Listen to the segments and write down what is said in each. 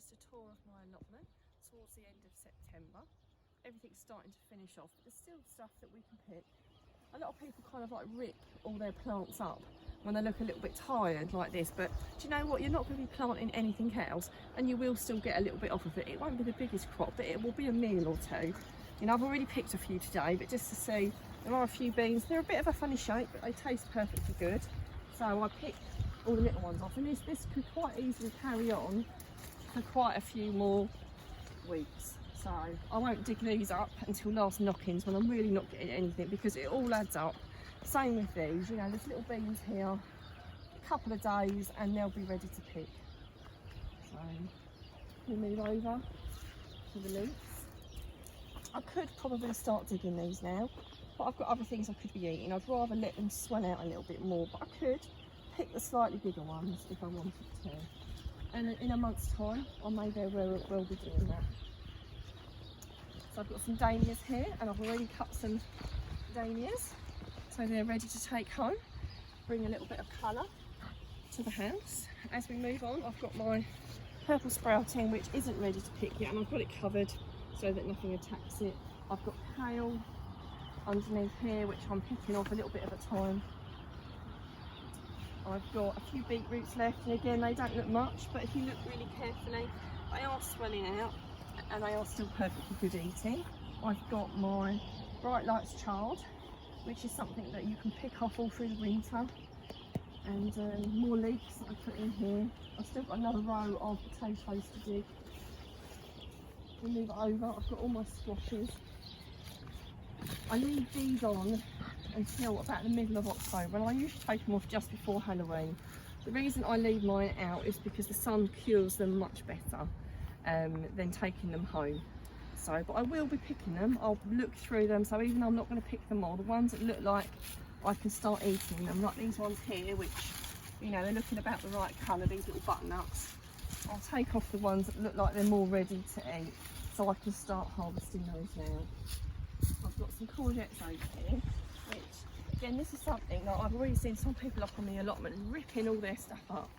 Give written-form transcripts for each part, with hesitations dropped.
just a tour of my allotment towards the end of September. Everything's starting to finish off, but there's still stuff that we can pick. A lot of people kind of like rip all their plants up when they look a little bit tired like this, but do you know what, you're not going to be planting anything else and you will still get a little bit off of it. It won't be the biggest crop, but it will be a meal or two. You know, I've already picked a few today, but just to see, there are a few beans. They're a bit of a funny shape, but they taste perfectly good. So I picked all the little ones off, and this could quite easily carry on for quite a few more weeks. So I won't dig these up until last knockings when I'm really not getting anything, because it all adds up. Same with these, you know, there's little beans here, a couple of days and they'll be ready to pick. So we move over to the leeks. I could probably start digging these now, but I've got other things I could be eating. I'd rather let them swell out a little bit more, but I could pick the slightly bigger ones if I wanted to. And in a month's time, I may very well be doing that. So I've got some dahlias here, and I've already cut some dahlias, so they're ready to take home. Bring a little bit of colour to the house. As we move on, I've got my purple sprouting, which isn't ready to pick yet, and I've got it covered so that nothing attacks it. I've got kale underneath here, which I'm picking off a little bit at a time. I've got a few beetroots left, and again, they don't look much, but if you look really carefully, they are swelling out and they are still perfectly good eating. I've got my bright lights chard, which is something that you can pick off all through the winter, and more leeks that I put in here. I've still got another row of potatoes to dig. We move it over, I've got all my squashes. I leave these on until about the middle of October, and I usually take them off just before Halloween. The reason I leave mine out is because the sun cures them much better than taking them home. So, but I will be picking them. I'll look through them, so even though I'm not going to pick them all, the ones that look like I can start eating them, like these ones here, which, you know, they're looking about the right colour, these little butternuts. I'll take off the ones that look like they're more ready to eat, so I can start harvesting those now. I've got some courgettes over here, which, again, this is something that I've already seen some people up on the allotment ripping all their stuff up.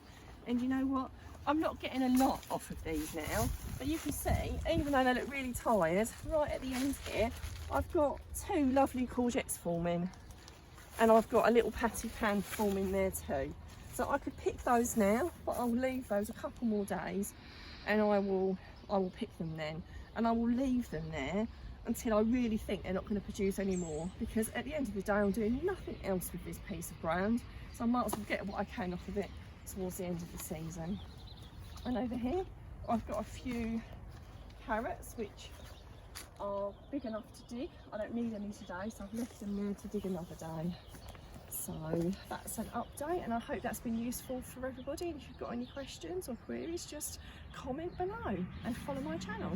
And you know what? I'm not getting a lot off of these now, but you can see, even though they look really tired, right at the end here, I've got two lovely courgettes forming, and I've got a little patty pan forming there too. So I could pick those now, but I'll leave those a couple more days, and I will pick them then, and I will leave them there until I really think they're not going to produce any more, because at the end of the day I'm doing nothing else with this piece of ground, so I might as well get what I can off of it towards the end of the season. And over here I've got a few carrots which are big enough to dig. I don't need any today, so I've left them there to dig another day. So that's an update, and I hope that's been useful for everybody. If you've got any questions or queries, just comment below and follow my channel.